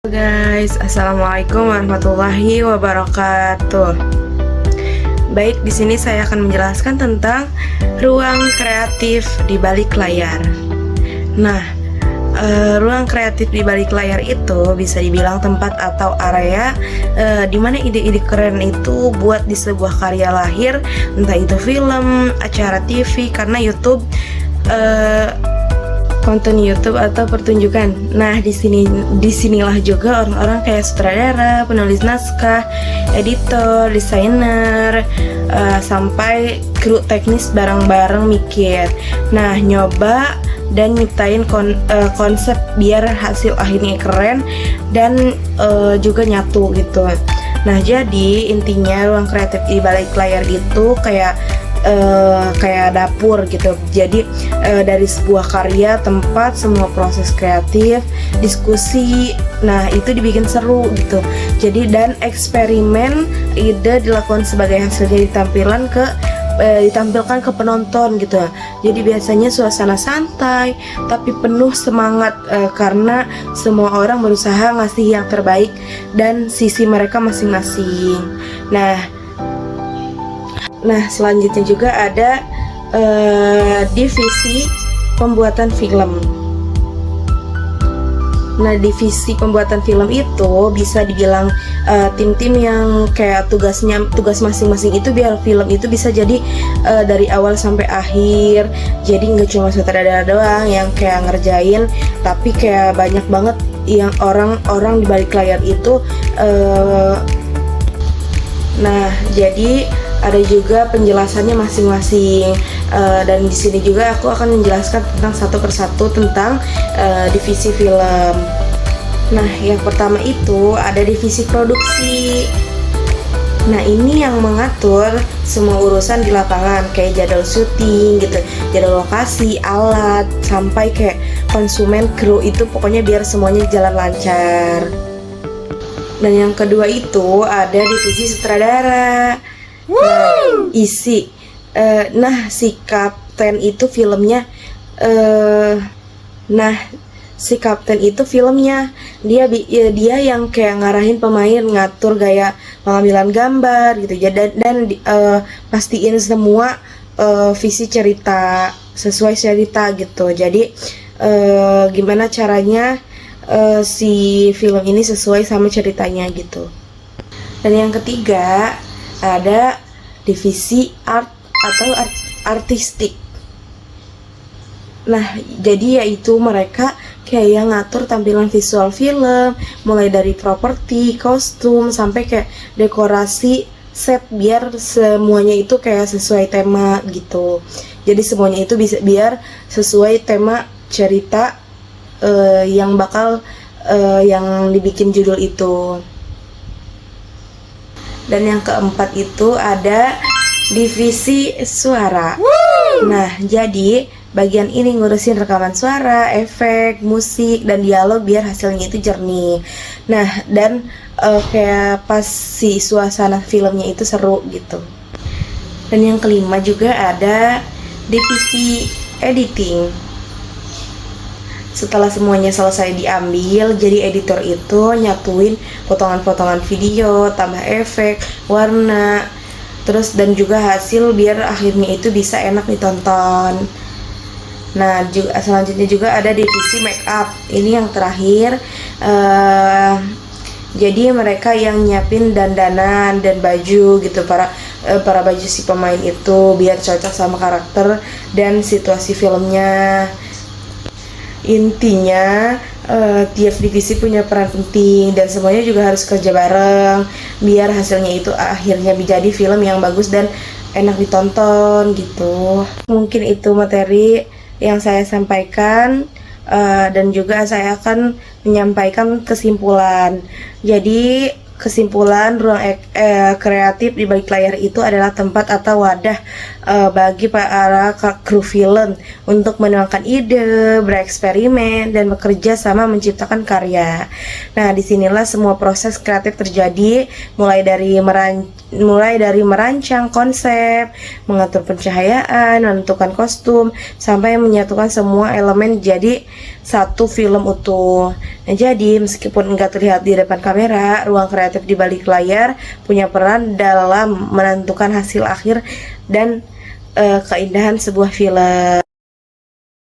Guys, assalamualaikum warahmatullahi wabarakatuh. Baik, di sini saya akan menjelaskan tentang ruang kreatif di balik layar. Nah, ruang kreatif di balik layar itu bisa dibilang tempat atau area di mana ide-ide keren itu buat di sebuah karya lahir, entah itu film, acara TV, karena YouTube. Konten YouTube atau pertunjukan. Nah, disinilah juga orang-orang kayak sutradara, penulis naskah, editor, desainer, sampai kru teknis bareng-bareng mikir. Nah, nyoba dan nyiptain konsep biar hasil akhirnya keren dan juga nyatu gitu. Nah, jadi intinya ruang kreatif di balik layar itu kayak dapur gitu. Jadi dari sebuah karya, tempat semua proses kreatif, diskusi, nah itu dibikin seru gitu. Jadi dan eksperimen ide dilakukan sebagai hasilnya ditampilkan ke penonton gitu. Jadi biasanya suasana santai tapi penuh semangat karena semua orang berusaha ngasih yang terbaik dan sisi mereka masing-masing. Nah, selanjutnya juga ada divisi pembuatan film. Nah, divisi pembuatan film itu bisa dibilang tim-tim yang kayak tugas masing-masing itu biar film itu bisa jadi dari awal sampai akhir. Jadi nggak cuma sutradara doang yang kayak ngerjain, tapi kayak banyak banget yang orang-orang di balik layar itu. Nah, jadi ada juga penjelasannya masing-masing, dan di sini juga aku akan menjelaskan tentang satu persatu tentang divisi film. Nah, yang pertama itu ada divisi produksi. Nah, ini yang mengatur semua urusan di lapangan kayak jadwal syuting gitu, jadwal lokasi, alat, sampai kayak konsumen, kru itu pokoknya biar semuanya jalan lancar. Dan yang kedua itu ada divisi sutradara. Si kapten itu filmnya. Si kapten itu filmnya dia yang kayak ngarahin pemain, ngatur gaya pengambilan gambar gitu ya, dan pastiin semua visi cerita sesuai cerita gitu. Jadi gimana caranya si film ini sesuai sama ceritanya gitu. Dan yang ketiga ada divisi art atau artistik. Nah, jadi yaitu mereka kayak yang ngatur tampilan visual film, mulai dari properti, kostum, sampai kayak dekorasi set biar semuanya itu kayak sesuai tema gitu. Jadi semuanya itu bisa biar sesuai tema cerita yang bakal yang dibikin judul itu. Dan yang keempat itu ada divisi suara. Nah, jadi bagian ini ngurusin rekaman suara, efek, musik, dan dialog biar hasilnya itu jernih. Nah, dan kayak pas si suasana filmnya itu seru gitu. Dan yang kelima juga ada divisi editing. Setelah semuanya selesai diambil, jadi editor itu nyatuin potongan-potongan video, tambah efek, warna, terus dan juga hasil biar akhirnya itu bisa enak ditonton. Nah, selanjutnya juga ada divisi make up. Ini yang terakhir. Jadi mereka yang nyiapin dandanan dan baju gitu, para baju si pemain itu biar cocok sama karakter dan situasi filmnya. Intinya tiap divisi punya peran penting dan semuanya juga harus kerja bareng biar hasilnya itu akhirnya menjadi film yang bagus dan enak ditonton gitu. Mungkin itu materi yang saya sampaikan, dan juga saya akan menyampaikan kesimpulan. Jadi kesimpulan, ruang kreatif di balik layar itu adalah tempat atau wadah bagi para kru film untuk menuangkan ide, bereksperimen, dan bekerja sama menciptakan karya. Nah, disinilah semua proses kreatif terjadi, mulai dari merancang konsep, mengatur pencahayaan, menentukan kostum, sampai menyatukan semua elemen jadi satu film utuh. Nah, jadi meskipun enggak terlihat di depan kamera, ruang kreatif di balik layar punya peran dalam menentukan hasil akhir dan keindahan sebuah film.